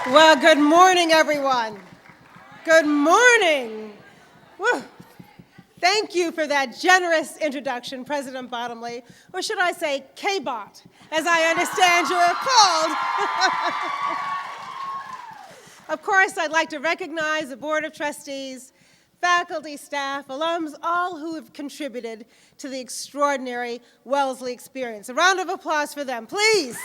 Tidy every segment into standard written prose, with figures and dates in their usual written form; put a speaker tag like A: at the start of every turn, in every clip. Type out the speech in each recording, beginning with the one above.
A: Well, good morning, everyone. Good morning. Woo. Thank you for that generous introduction, President Bottomley, or should I say K-Bot, as I understand you are called. Of course, I'd like to recognize the Board of Trustees, faculty, staff, alums, all who have contributed to the extraordinary Wellesley experience. A round of applause for them, please.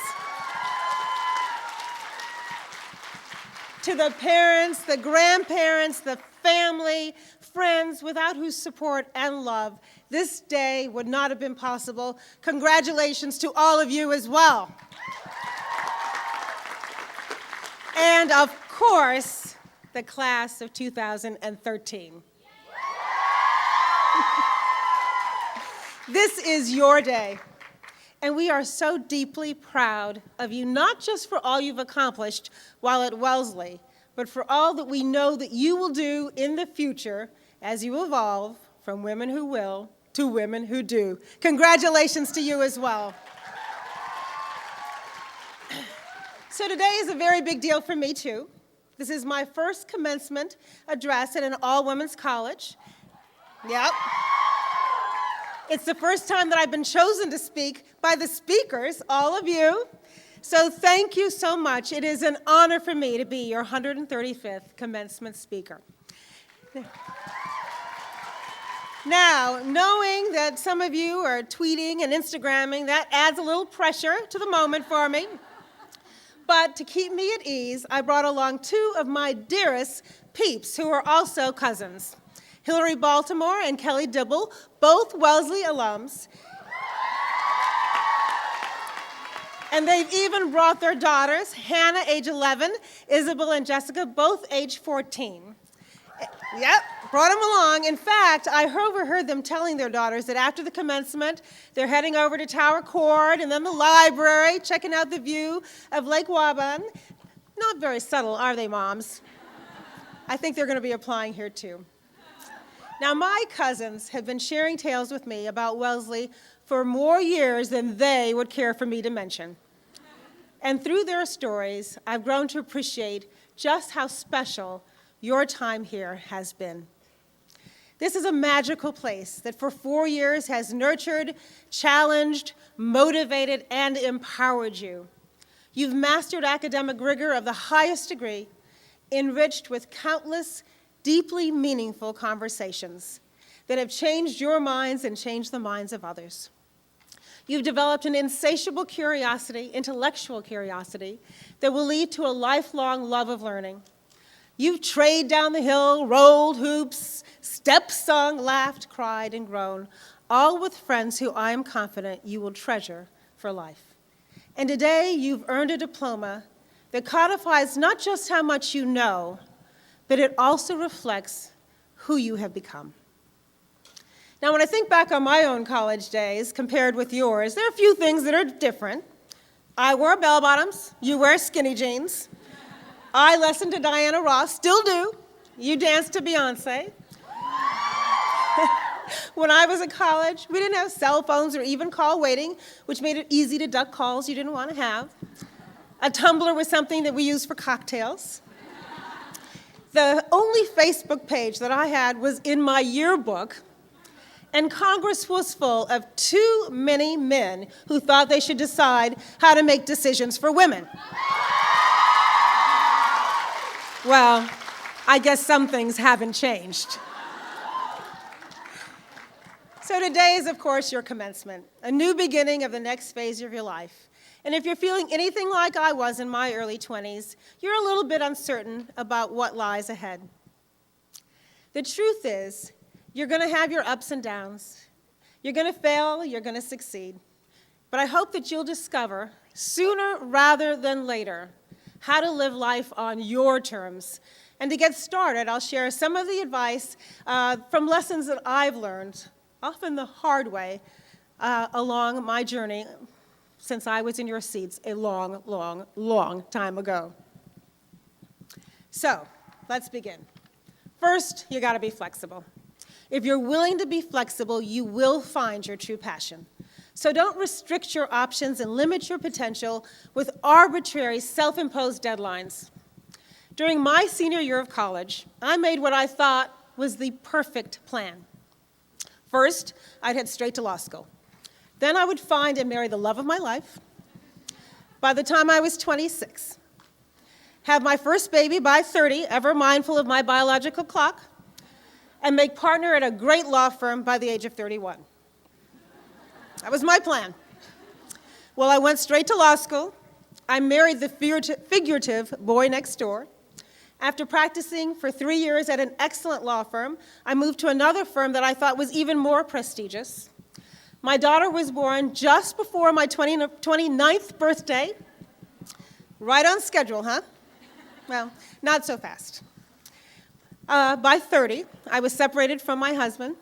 A: To the parents, the grandparents, the family, friends, without whose support and love this day would not have been possible. Congratulations to all of you as well. And of course, the class of 2013. This is your day. And we are so deeply proud of you, not just for all you've accomplished while at Wellesley, but for all that we know that you will do in the future as you evolve from women who will to women who do. Congratulations to you as well. So today is a very big deal for me, too. This is my first commencement address at an all-women's college. Yep. It's the first time that I've been chosen to speak by the speakers, all of you. So thank you so much. It is an honor for me to be your 135th commencement speaker. Now, knowing that some of you are tweeting and Instagramming, that adds a little pressure to the moment for me. But to keep me at ease, I brought along two of my dearest peeps who are also cousins. Hillary Baltimore and Kelly Dibble, both Wellesley alums. And they've even brought their daughters, Hannah, age 11, Isabel and Jessica, both age 14. Yep, brought them along. In fact, I overheard them telling their daughters that after the commencement, they're heading over to Tower Court and then the library, checking out the view of Lake Waban. Not very subtle, are they, moms? I think they're going to be applying here, too. Now, my cousins have been sharing tales with me about Wellesley for more years than they would care for me to mention. And through their stories, I've grown to appreciate just how special your time here has been. This is a magical place that for 4 years has nurtured, challenged, motivated, and empowered you. You've mastered academic rigor of the highest degree, enriched with countless deeply meaningful conversations that have changed your minds and changed the minds of others. You've developed an insatiable curiosity, intellectual curiosity, that will lead to a lifelong love of learning. You've trayed down the hill, rolled hoops, stepped, sung, laughed, cried, and grown, all with friends who I am confident you will treasure for life. And today you've earned a diploma that codifies not just how much you know, but it also reflects who you have become. Now, when I think back on my own college days compared with yours, there are a few things that are different. I wore bell-bottoms, you wear skinny jeans. I listened to Diana Ross, still do. You danced to Beyonce. When I was in college, we didn't have cell phones or even call waiting, which made it easy to duck calls you didn't want to have. A tumbler was something that we used for cocktails. The only Facebook page that I had was in my yearbook, and Congress was full of too many men who thought they should decide how to make decisions for women. Well, I guess some things haven't changed. So today is, of course, your commencement, a new beginning of the next phase of your life. And if you're feeling anything like I was in my early 20s, you're a little bit uncertain about what lies ahead. The truth is, you're going to have your ups and downs. You're going to fail, you're going to succeed. But I hope that you'll discover, sooner rather than later, how to live life on your terms. And to get started, I'll share some of the advice from lessons that I've learned, often the hard way, along my journey since I was in your seats a long, long, long time ago. So, let's begin. First, you gotta be flexible. If you're willing to be flexible, you will find your true passion. So don't restrict your options and limit your potential with arbitrary self-imposed deadlines. During my senior year of college, I made what I thought was the perfect plan. First, I'd head straight to law school. Then I would find and marry the love of my life by the time I was 26. Have my first baby by 30, ever mindful of my biological clock, and make partner at a great law firm by the age of 31. That was my plan. Well, I went straight to law school. I married the figurative boy next door. After practicing for 3 years at an excellent law firm, I moved to another firm that I thought was even more prestigious. My daughter was born just before my 29th birthday. Right on schedule, huh? Well, not so fast. By 30, I was separated from my husband,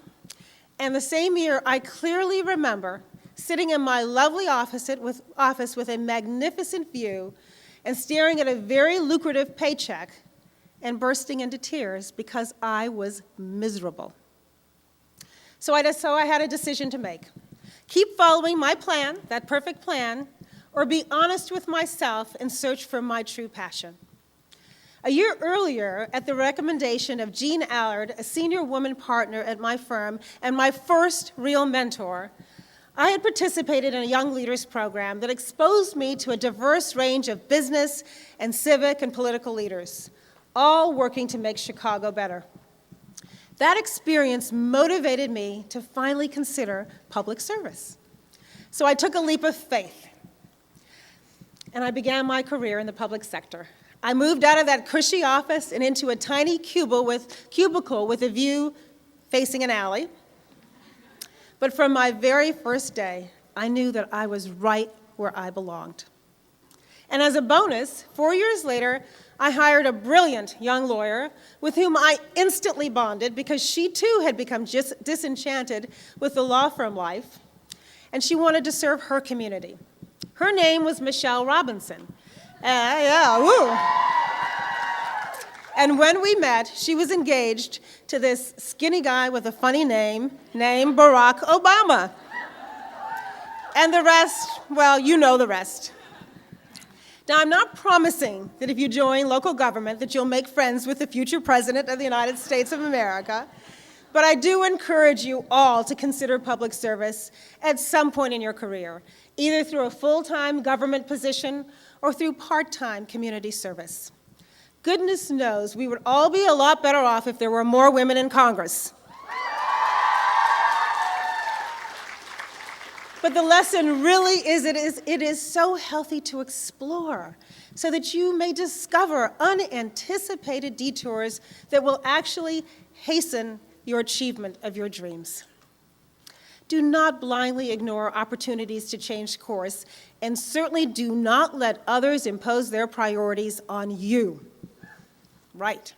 A: and the same year, I clearly remember sitting in my lovely office with a magnificent view and staring at a very lucrative paycheck and bursting into tears because I was miserable. So I had a decision to make. Keep following my plan, that perfect plan, or be honest with myself and search for my true passion. A year earlier, at the recommendation of Jean Allard, a senior woman partner at my firm and my first real mentor, I had participated in a Young Leaders program that exposed me to a diverse range of business and civic and political leaders, all working to make Chicago better. That experience motivated me to finally consider public service. So I took a leap of faith, and I began my career in the public sector. I moved out of that cushy office and into a tiny cubicle with a view facing an alley. But from my very first day, I knew that I was right where I belonged. And as a bonus, 4 years later, I hired a brilliant young lawyer with whom I instantly bonded because she too had become disenchanted with the law firm life, and she wanted to serve her community. Her name was Michelle Robinson. Woo. And when we met, she was engaged to this skinny guy with a funny name named Barack Obama. And the rest, well, you know the rest. Now, I'm not promising that if you join local government that you'll make friends with the future president of the United States of America, but I do encourage you all to consider public service at some point in your career, either through a full-time government position or through part-time community service. Goodness knows we would all be a lot better off if there were more women in Congress. But the lesson really is it is so healthy to explore so that you may discover unanticipated detours that will actually hasten your achievement of your dreams. Do not blindly ignore opportunities to change course, and certainly do not let others impose their priorities on you. Right.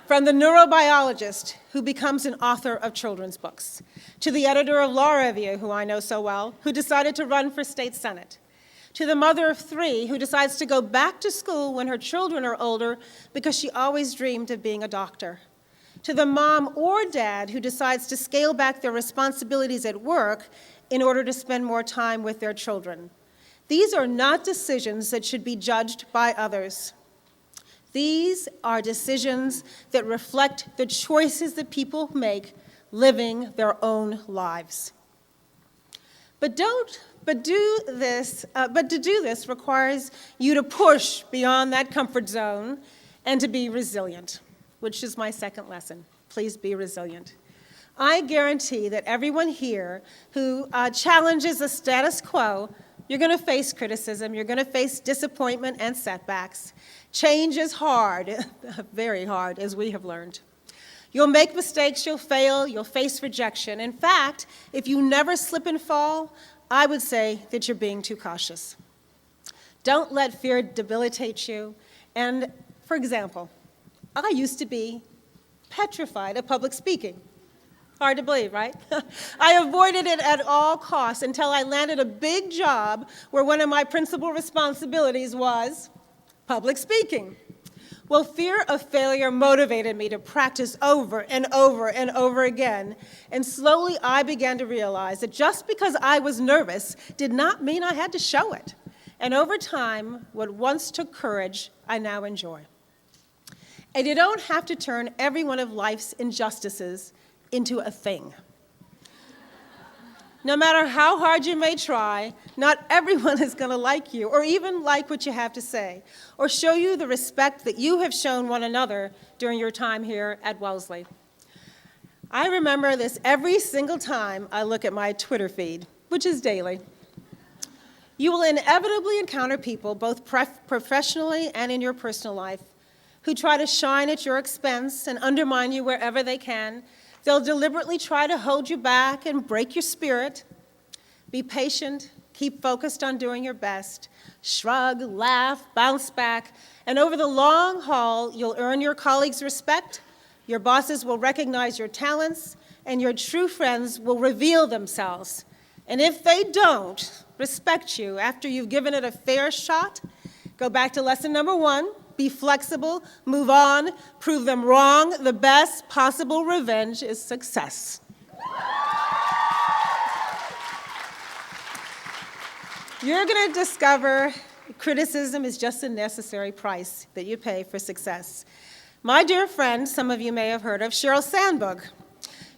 A: From the neurobiologist who becomes an author of children's books, to the editor of Law Review, who I know so well, who decided to run for state senate, to the mother of 3 who decides to go back to school when her children are older because she always dreamed of being a doctor, to the mom or dad who decides to scale back their responsibilities at work in order to spend more time with their children. These are not decisions that should be judged by others. These are decisions that reflect the choices that people make living their own lives. But to do this requires you to push beyond that comfort zone and to be resilient, which is my second lesson. Please be resilient. I guarantee that everyone here who challenges the status quo, you're going to face criticism, you're going to face disappointment and setbacks. Change is hard, very hard, as we have learned. You'll make mistakes, you'll fail, you'll face rejection. In fact, if you never slip and fall, I would say that you're being too cautious. Don't let fear debilitate you. And, for example, I used to be petrified of public speaking. Hard to believe, right? I avoided it at all costs until I landed a big job where one of my principal responsibilities was public speaking. Well, fear of failure motivated me to practice over and over and over again, and slowly I began to realize that just because I was nervous did not mean I had to show it. And over time, what once took courage, I now enjoy. And you don't have to turn every one of life's injustices into a thing. No matter how hard you may try, not everyone is going to like you or even like what you have to say or show you the respect that you have shown one another during your time here at Wellesley. I remember this every single time I look at my Twitter feed, which is daily. You will inevitably encounter people, both professionally and in your personal life, who try to shine at your expense and undermine you wherever they can. They'll deliberately try to hold you back and break your spirit. Be patient, keep focused on doing your best, shrug, laugh, bounce back, and over the long haul, you'll earn your colleagues' respect, your bosses will recognize your talents, and your true friends will reveal themselves. And if they don't respect you after you've given it a fair shot, go back to lesson number 1. Be flexible, move on, prove them wrong. The best possible revenge is success. You're going to discover criticism is just a necessary price that you pay for success. My dear friend, some of you may have heard of, Sheryl Sandberg.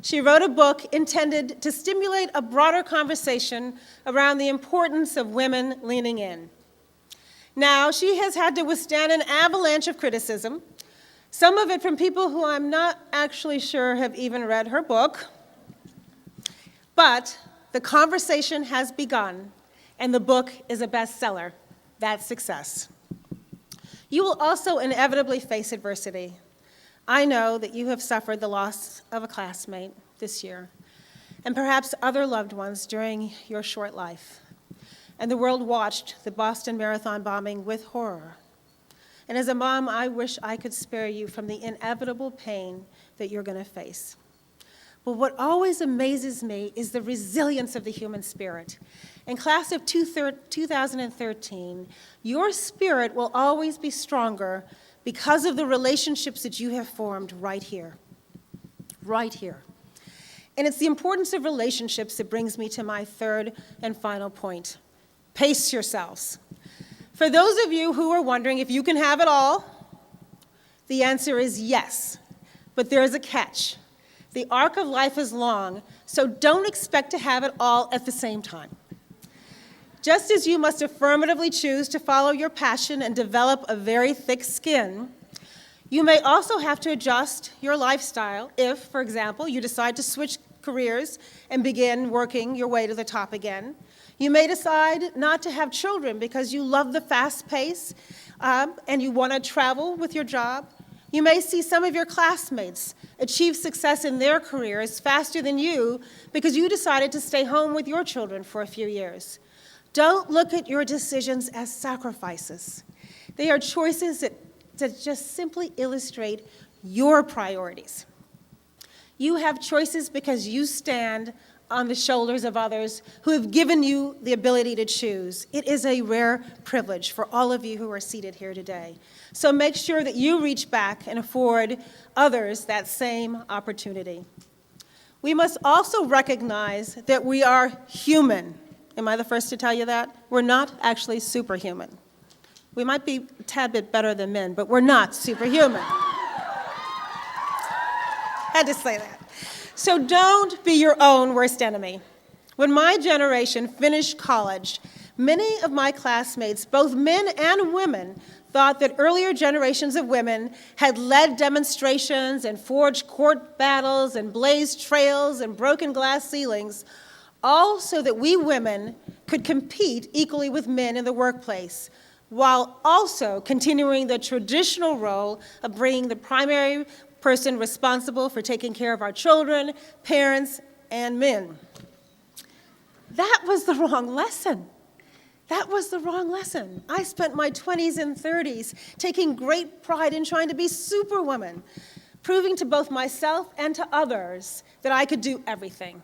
A: She wrote a book intended to stimulate a broader conversation around the importance of women leaning in. Now, she has had to withstand an avalanche of criticism, some of it from people who I'm not actually sure have even read her book. But the conversation has begun, and the book is a bestseller. That's success. You will also inevitably face adversity. I know that you have suffered the loss of a classmate this year, and perhaps other loved ones during your short life. And the world watched the Boston Marathon bombing with horror. And as a mom, I wish I could spare you from the inevitable pain that you're going to face. But what always amazes me is the resilience of the human spirit. In class of 2013, your spirit will always be stronger because of the relationships that you have formed right here. Right here. And it's the importance of relationships that brings me to my third and final point. Pace yourselves. For those of you who are wondering if you can have it all, the answer is yes, but there is a catch. The arc of life is long, so don't expect to have it all at the same time. Just as you must affirmatively choose to follow your passion and develop a very thick skin, you may also have to adjust your lifestyle if, for example, you decide to switch careers and begin working your way to the top again. You may decide not to have children because you love the fast pace and you want to travel with your job. You may see some of your classmates achieve success in their careers faster than you because you decided to stay home with your children for a few years. Don't look at your decisions as sacrifices. They are choices that just simply illustrate your priorities. You have choices because you stand on the shoulders of others who have given you the ability to choose. It is a rare privilege for all of you who are seated here today. So make sure that you reach back and afford others that same opportunity. We must also recognize that we are human. Am I the first to tell you that? We're not actually superhuman. We might be a tad bit better than men, but we're not superhuman. Had to say that. So don't be your own worst enemy. When my generation finished college, many of my classmates, both men and women, thought that earlier generations of women had led demonstrations and forged court battles and blazed trails and broken glass ceilings, all so that we women could compete equally with men in the workplace, while also continuing the traditional role of bringing the primary person responsible for taking care of our children, parents, and men. That was the wrong lesson. That was the wrong lesson. I spent my 20s and 30s taking great pride in trying to be superwoman, proving to both myself and to others that I could do everything.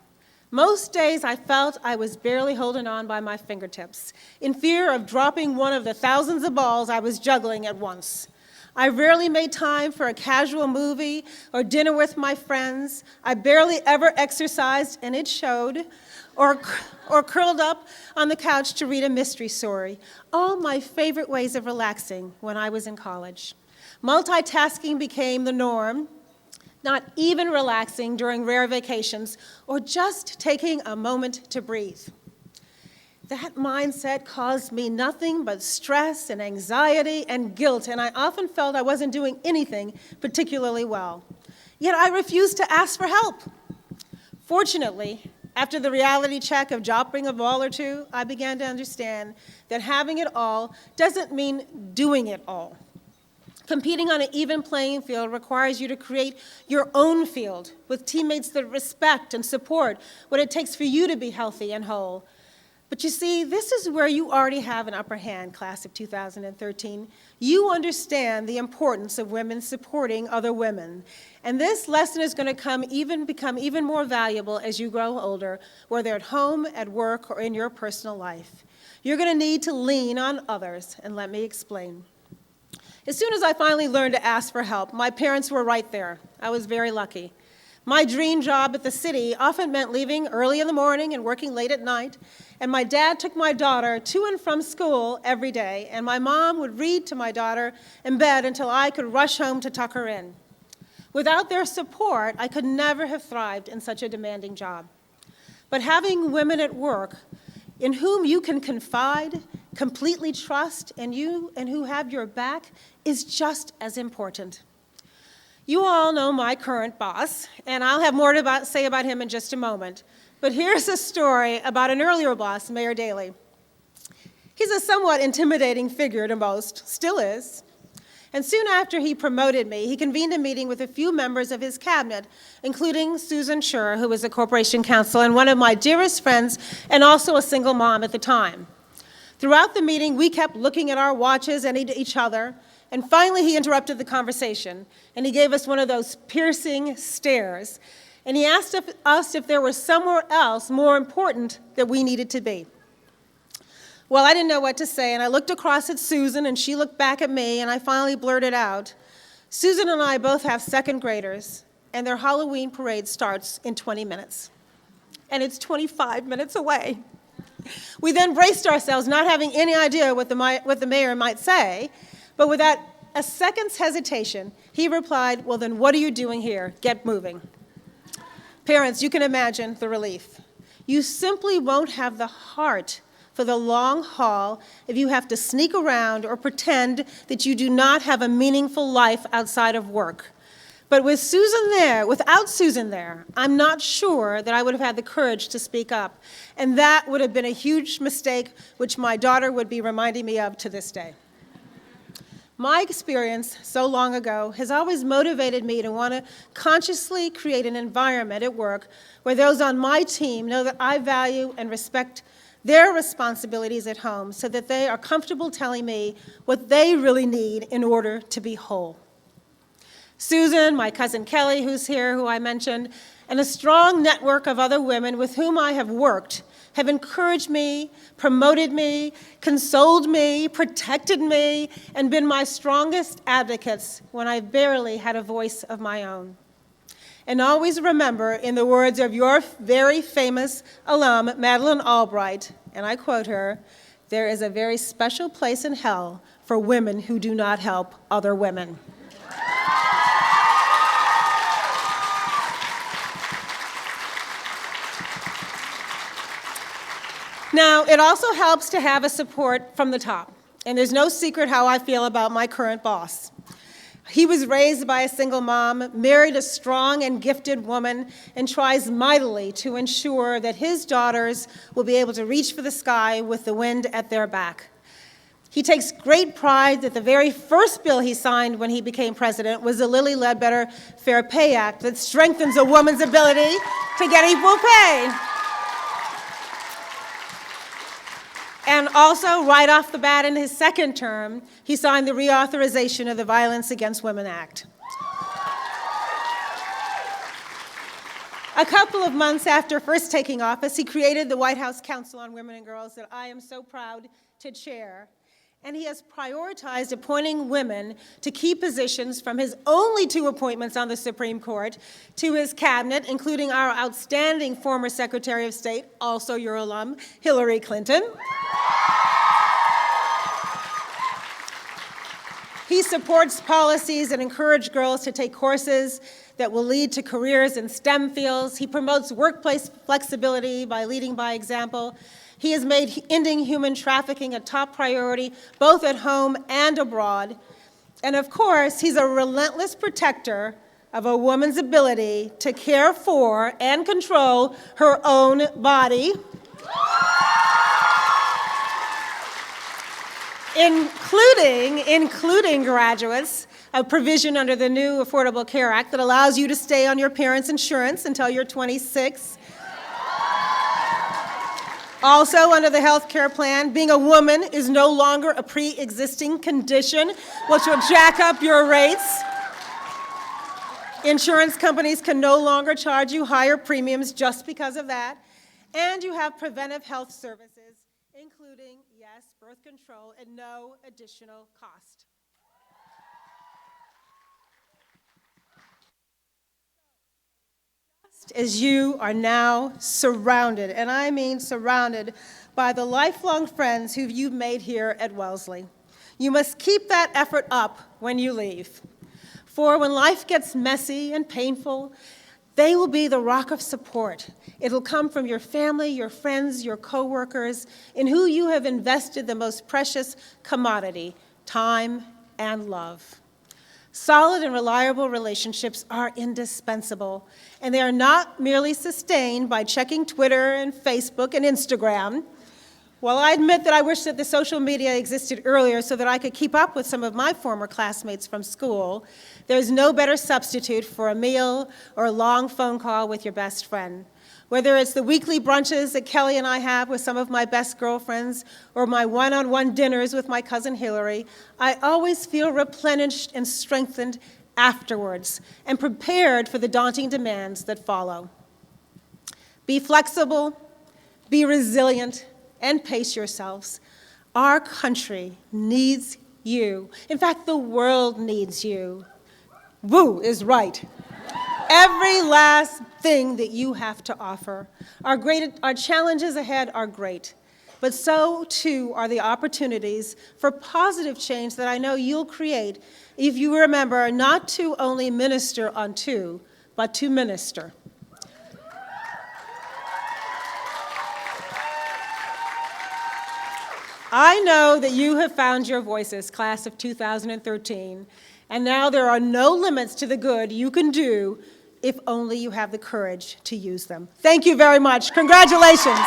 A: Most days I felt I was barely holding on by my fingertips, in fear of dropping one of the thousands of balls I was juggling at once. I rarely made time for a casual movie or dinner with my friends. I barely ever exercised, and it showed, or curled up on the couch to read a mystery story. All my favorite ways of relaxing when I was in college. Multitasking became the norm, not even relaxing during rare vacations or just taking a moment to breathe. That mindset caused me nothing but stress and anxiety and guilt, and I often felt I wasn't doing anything particularly well. Yet I refused to ask for help. Fortunately, after the reality check of dropping a ball or two, I began to understand that having it all doesn't mean doing it all. Competing on an even playing field requires you to create your own field with teammates that respect and support what it takes for you to be healthy and whole. But you see, this is where you already have an upper hand, class of 2013. You understand the importance of women supporting other women. And this lesson is going to become even more valuable as you grow older, whether at home, at work, or in your personal life. You're going to need to lean on others, and let me explain. As soon as I finally learned to ask for help, my parents were right there. I was very lucky. My dream job at the city often meant leaving early in the morning and working late at night, and my dad took my daughter to and from school every day, and my mom would read to my daughter in bed until I could rush home to tuck her in. Without their support, I could never have thrived in such a demanding job. But having women at work in whom you can confide, completely trust, and who have your back is just as important. You all know my current boss, and I'll have more to say about him in just a moment. But here's a story about an earlier boss, Mayor Daley. He's a somewhat intimidating figure to most, still is. And soon after he promoted me, he convened a meeting with a few members of his cabinet, including Susan Schur, who was a corporation counsel and one of my dearest friends, and also a single mom at the time. Throughout the meeting, we kept looking at our watches and at each other, and finally he interrupted the conversation, and he gave us one of those piercing stares, and he asked us if there was somewhere else more important that we needed to be. Well, I didn't know what to say, and I looked across at Susan, and she looked back at me, and I finally blurted out, Susan and I both have second graders, and their Halloween parade starts in 20 minutes. And it's 25 minutes away. We then braced ourselves, not having any idea what the mayor might say, but without a second's hesitation, he replied, well, then what are you doing here? Get moving. Parents, you can imagine the relief. You simply won't have the heart for the long haul if you have to sneak around or pretend that you do not have a meaningful life outside of work. But with Susan there, without Susan there, I'm not sure that I would have had the courage to speak up. And that would have been a huge mistake, which my daughter would be reminding me of to this day. My experience so long ago has always motivated me to want to consciously create an environment at work where those on my team know that I value and respect their responsibilities at home so that they are comfortable telling me what they really need in order to be whole. Susan, my cousin Kelly, who's here, who I mentioned, and a strong network of other women with whom I have worked have encouraged me, promoted me, consoled me, protected me, and been my strongest advocates when I barely had a voice of my own. And always remember, in the words of your very famous alum, Madeleine Albright, and I quote her, there is a very special place in hell for women who do not help other women. Now, it also helps to have a support from the top, and there's no secret how I feel about my current boss. He was raised by a single mom, married a strong and gifted woman, and tries mightily to ensure that his daughters will be able to reach for the sky with the wind at their back. He takes great pride that the very first bill he signed when he became president was the Lilly Ledbetter Fair Pay Act that strengthens a woman's ability to get equal pay. And also, right off the bat in his second term, he signed the reauthorization of the Violence Against Women Act. A couple of months after first taking office, he created the White House Council on Women and Girls that I am so proud to chair. And he has prioritized appointing women to key positions from his only 2 appointments on the Supreme Court to his cabinet, including our outstanding former Secretary of State, also your alum, Hillary Clinton. He supports policies that encourage girls to take courses that will lead to careers in STEM fields. He promotes workplace flexibility by leading by example. He has made ending human trafficking a top priority, both at home and abroad. And of course, he's a relentless protector of a woman's ability to care for and control her own body, including graduates, a provision under the new Affordable Care Act that allows you to stay on your parents' insurance until you're 26. Also, under the health care plan, being a woman is no longer a pre-existing condition, which will jack up your rates. Insurance companies can no longer charge you higher premiums just because of that. And you have preventive health services, including, yes, birth control at no additional cost. As you are now surrounded, and I mean surrounded, by the lifelong friends who you've made here at Wellesley. You must keep that effort up when you leave. For when life gets messy and painful, they will be the rock of support. It'll come from your family, your friends, your coworkers, in who you have invested the most precious commodity, time and love. Solid and reliable relationships are indispensable, and they are not merely sustained by checking Twitter and Facebook and Instagram. While I admit that I wish that the social media existed earlier so that I could keep up with some of my former classmates from school, there's no better substitute for a meal or a long phone call with your best friend. Whether it's the weekly brunches that Kelly and I have with some of my best girlfriends or my one-on-one dinners with my cousin Hillary, I always feel replenished and strengthened afterwards and prepared for the daunting demands that follow. Be flexible, be resilient, and pace yourselves. Our country needs you. In fact, the world needs you. Woo is right. Every last thing that you have to offer. Our challenges ahead are great, but so too are the opportunities for positive change that I know you'll create if you remember not to only minister unto, but to minister. I know that you have found your voices, class of 2013, and now there are no limits to the good you can do if only you have the courage to use them. Thank you very much. Congratulations.